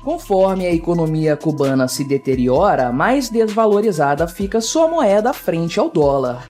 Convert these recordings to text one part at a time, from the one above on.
Conforme a economia cubana se deteriora, mais desvalorizada fica sua moeda frente ao dólar.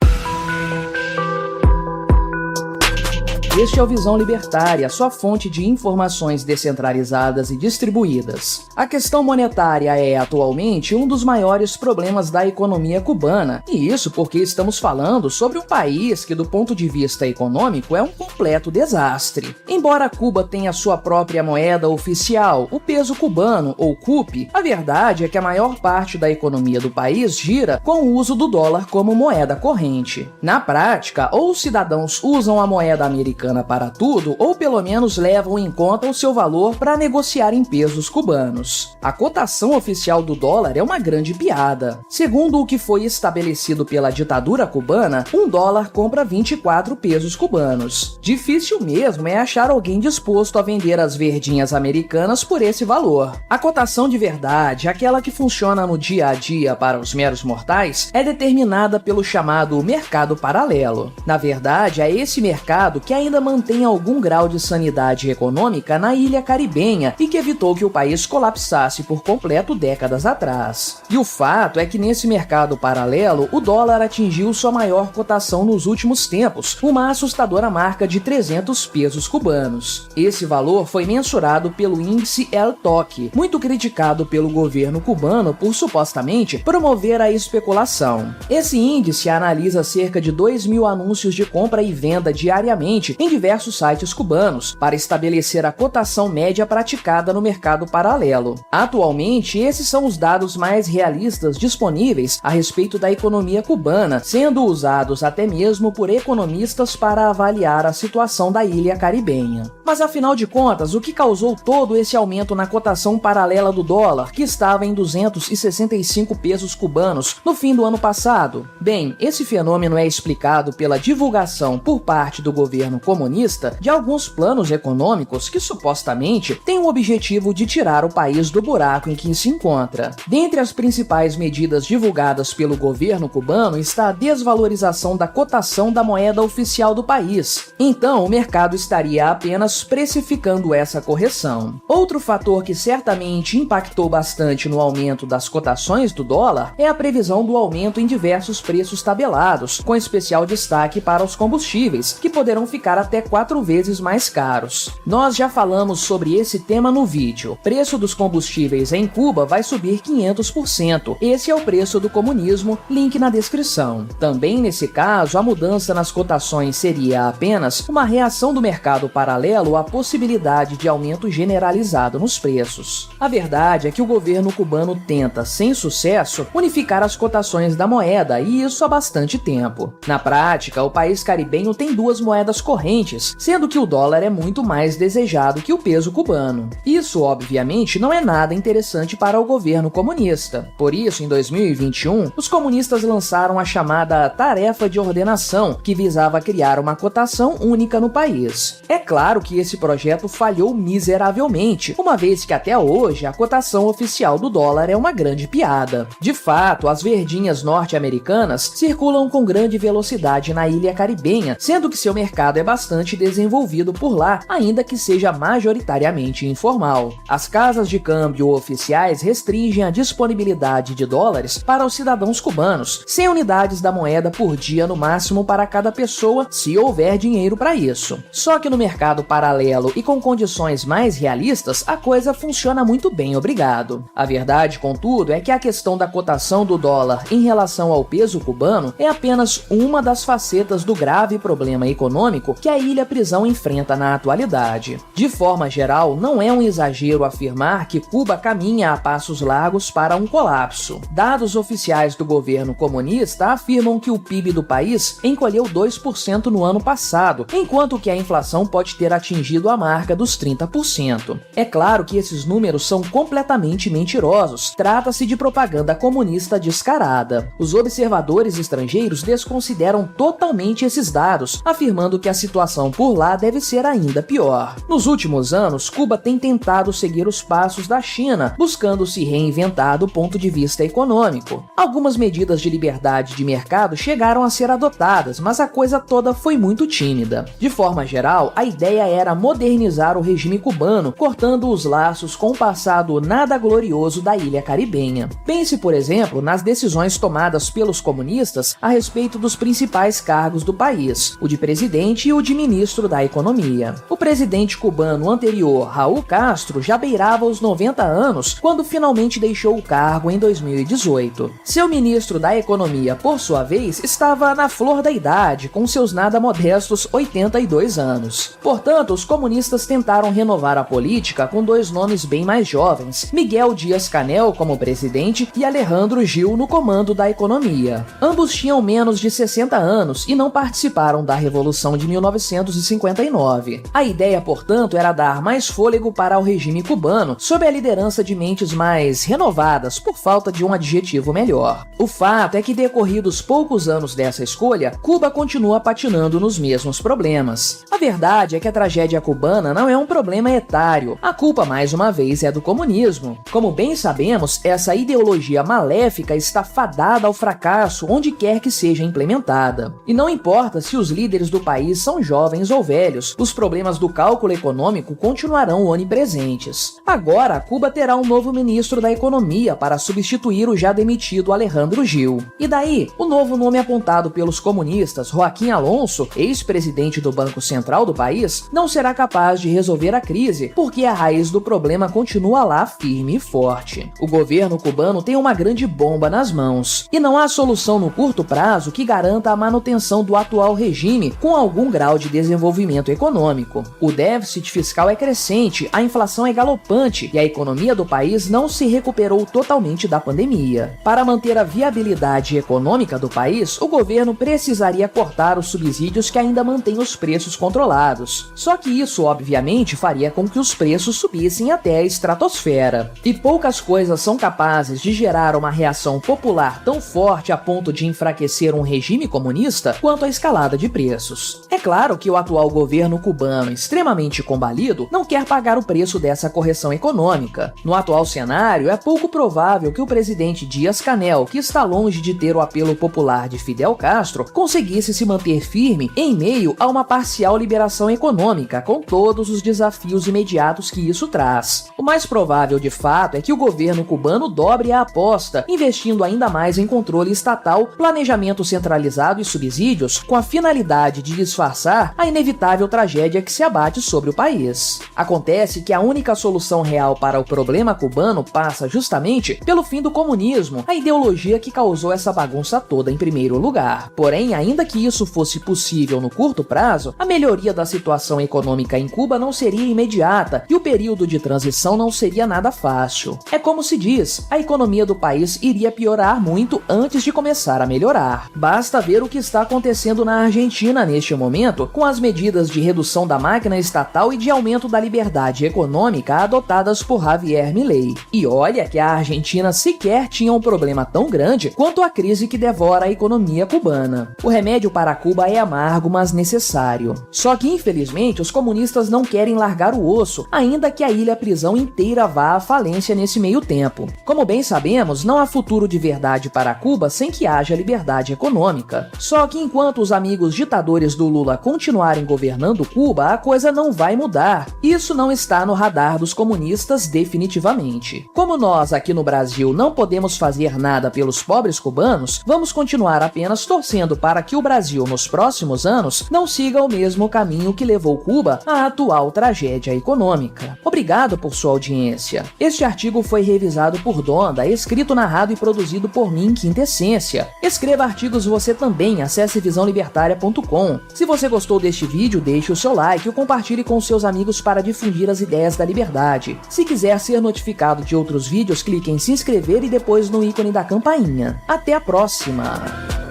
Este é o Visão Libertária, sua fonte de informações descentralizadas e distribuídas. A questão monetária é, atualmente, um dos maiores problemas da economia cubana, e isso porque estamos falando sobre um país que, do ponto de vista econômico, é um completo desastre. Embora Cuba tenha sua própria moeda oficial, o peso cubano, ou CUP, a verdade é que a maior parte da economia do país gira com o uso do dólar como moeda corrente. Na prática, ou os cidadãos usam a moeda americana para tudo, ou pelo menos levam em conta o seu valor para negociar em pesos cubanos. A cotação oficial do dólar é uma grande piada. Segundo o que foi estabelecido pela ditadura cubana, um dólar compra 24 pesos cubanos. Difícil mesmo é achar alguém disposto a vender as verdinhas americanas por esse valor. A cotação de verdade, aquela que funciona no dia a dia para os meros mortais, é determinada pelo chamado mercado paralelo. Na verdade, é esse mercado que ainda mantém algum grau de sanidade econômica na ilha caribenha e que evitou que o país colapsasse por completo décadas atrás. E o fato é que nesse mercado paralelo, o dólar atingiu sua maior cotação nos últimos tempos, uma assustadora marca de 300 pesos cubanos. Esse valor foi mensurado pelo índice El-Toque, muito criticado pelo governo cubano por supostamente promover a especulação. Esse índice analisa cerca de 2.000 anúncios de compra e venda diariamente em diversos sites cubanos, para estabelecer a cotação média praticada no mercado paralelo. Atualmente, esses são os dados mais realistas disponíveis a respeito da economia cubana, sendo usados até mesmo por economistas para avaliar a situação da ilha caribenha. Mas afinal de contas, o que causou todo esse aumento na cotação paralela do dólar, que estava em 265 pesos cubanos no fim do ano passado? Bem, esse fenômeno é explicado pela divulgação por parte do governo comunista de alguns planos econômicos que supostamente têm o objetivo de tirar o país do buraco em que se encontra. Dentre as principais medidas divulgadas pelo governo cubano está a desvalorização da cotação da moeda oficial do país. Então, o mercado estaria apenas precificando essa correção. Outro fator que certamente impactou bastante no aumento das cotações do dólar é a previsão do aumento em diversos preços tabelados, com especial destaque para os combustíveis, que poderão ficar até 4 vezes mais caros. Nós já falamos sobre esse tema no vídeo. O preço dos combustíveis em Cuba vai subir 500%. Esse é o preço do comunismo, link na descrição. Também nesse caso, a mudança nas cotações seria apenas uma reação do mercado paralelo à possibilidade de aumento generalizado nos preços. A verdade é que o governo cubano tenta, sem sucesso, unificar as cotações da moeda, e isso há bastante tempo. Na prática, o país caribenho tem duas moedas correntes, sendo que o dólar é muito mais desejado que o peso cubano. Isso, obviamente, não é nada interessante para o governo comunista. Por isso, em 2021, os comunistas lançaram a chamada Tarefa de Ordenação, que visava criar uma cotação única no país. É claro que esse projeto falhou miseravelmente, uma vez que até hoje a cotação oficial do dólar é uma grande piada. De fato, as verdinhas norte-americanas circulam com grande velocidade na ilha caribenha, sendo que seu mercado é bastante desenvolvido por lá, ainda que seja majoritariamente informal. As casas de câmbio oficiais restringem a disponibilidade de dólares para os cidadãos cubanos, 100 unidades da moeda por dia no máximo para cada pessoa, se houver dinheiro para isso. Só que no mercado paralelo e com condições mais realistas, a coisa funciona muito bem, obrigado. A verdade, contudo, é que a questão da cotação do dólar em relação ao peso cubano é apenas uma das facetas do grave problema econômico que a ilha-prisão enfrenta na atualidade. De forma geral, não é um exagero afirmar que Cuba caminha a passos largos para um colapso. Dados oficiais do governo comunista afirmam que o PIB do país encolheu 2% no ano passado, enquanto que a inflação pode ter atingido a marca dos 30%. É claro que esses números são completamente mentirosos, trata-se de propaganda comunista descarada. Os observadores estrangeiros desconsideram totalmente esses dados, afirmando que a situação situação por lá deve ser ainda pior. Nos últimos anos, Cuba tem tentado seguir os passos da China, buscando se reinventar do ponto de vista econômico. Algumas medidas de liberdade de mercado chegaram a ser adotadas, mas a coisa toda foi muito tímida. De forma geral, a ideia era modernizar o regime cubano, cortando os laços com o passado nada glorioso da ilha caribenha. Pense, por exemplo, nas decisões tomadas pelos comunistas a respeito dos principais cargos do país, o de presidente e o de ministro da Economia. O presidente cubano anterior, Raul Castro, já beirava os 90 anos quando finalmente deixou o cargo em 2018. Seu ministro da Economia, por sua vez, estava na flor da idade, com seus nada modestos 82 anos. Portanto, os comunistas tentaram renovar a política com dois nomes bem mais jovens, Miguel Díaz-Canel como presidente e Alejandro Gil no comando da economia. Ambos tinham menos de 60 anos e não participaram da Revolução de 1959. A ideia, portanto, era dar mais fôlego para o regime cubano, sob a liderança de mentes mais renovadas, por falta de um adjetivo melhor. O fato é que, decorridos poucos anos dessa escolha, Cuba continua patinando nos mesmos problemas. A verdade é que a tragédia cubana não é um problema etário. A culpa, mais uma vez, é do comunismo. Como bem sabemos, essa ideologia maléfica está fadada ao fracasso onde quer que seja implementada. E não importa se os líderes do país são jovens ou velhos, os problemas do cálculo econômico continuarão onipresentes. Agora, Cuba terá um novo ministro da Economia para substituir o já demitido Alejandro Gil. E daí, o novo nome apontado pelos comunistas, Joaquim Alonso, ex-presidente do Banco Central do país, não será capaz de resolver a crise, porque a raiz do problema continua lá firme e forte. O governo cubano tem uma grande bomba nas mãos, e não há solução no curto prazo que garanta a manutenção do atual regime com algum grau de desenvolvimento econômico. O déficit fiscal é crescente, a inflação é galopante e a economia do país não se recuperou totalmente da pandemia. Para manter a viabilidade econômica do país, o governo precisaria cortar os subsídios que ainda mantêm os preços controlados. Só que isso, obviamente, faria com que os preços subissem até a estratosfera. E poucas coisas são capazes de gerar uma reação popular tão forte a ponto de enfraquecer um regime comunista quanto a escalada de preços. É claro que o atual governo cubano, extremamente combalido, não quer pagar o preço dessa correção econômica. No atual cenário, é pouco provável que o presidente Díaz-Canel, que está longe de ter o apelo popular de Fidel Castro, conseguisse se manter firme em meio a uma parcial liberação econômica, com todos os desafios imediatos que isso traz. O mais provável, de fato, é que o governo cubano dobre a aposta, investindo ainda mais em controle estatal, planejamento centralizado e subsídios, com a finalidade de disfarçar a inevitável tragédia que se abate sobre o país. Acontece que a única solução real para o problema cubano passa justamente pelo fim do comunismo, a ideologia que causou essa bagunça toda em primeiro lugar. Porém, ainda que isso fosse possível no curto prazo, a melhoria da situação econômica em Cuba não seria imediata e o período de transição não seria nada fácil. É como se diz, a economia do país iria piorar muito antes de começar a melhorar. Basta ver o que está acontecendo na Argentina neste momento, com as medidas de redução da máquina estatal e de aumento da liberdade econômica adotadas por Javier Milei. E olha que a Argentina sequer tinha um problema tão grande quanto a crise que devora a economia cubana. O remédio para Cuba é amargo, mas necessário. Só que, infelizmente, os comunistas não querem largar o osso, ainda que a ilha-prisão inteira vá à falência nesse meio tempo. Como bem sabemos, não há futuro de verdade para Cuba sem que haja liberdade econômica. Só que enquanto os amigos ditadores do Lula continuarem governando Cuba, a coisa não vai mudar. Isso não está no radar dos comunistas definitivamente. Como nós aqui no Brasil não podemos fazer nada pelos pobres cubanos, vamos continuar apenas torcendo para que o Brasil nos próximos anos não siga o mesmo caminho que levou Cuba à atual tragédia econômica. Obrigado por sua audiência. Este artigo foi revisado por Donda, escrito, narrado e produzido por mim, Quintessência. Escreva artigos você também, acesse visãolibertaria.com. Se você gostou deste vídeo, deixe o seu like e o compartilhe com seus amigos para difundir as ideias da liberdade. Se quiser ser notificado de outros vídeos, clique em se inscrever e depois no ícone da campainha. Até a próxima!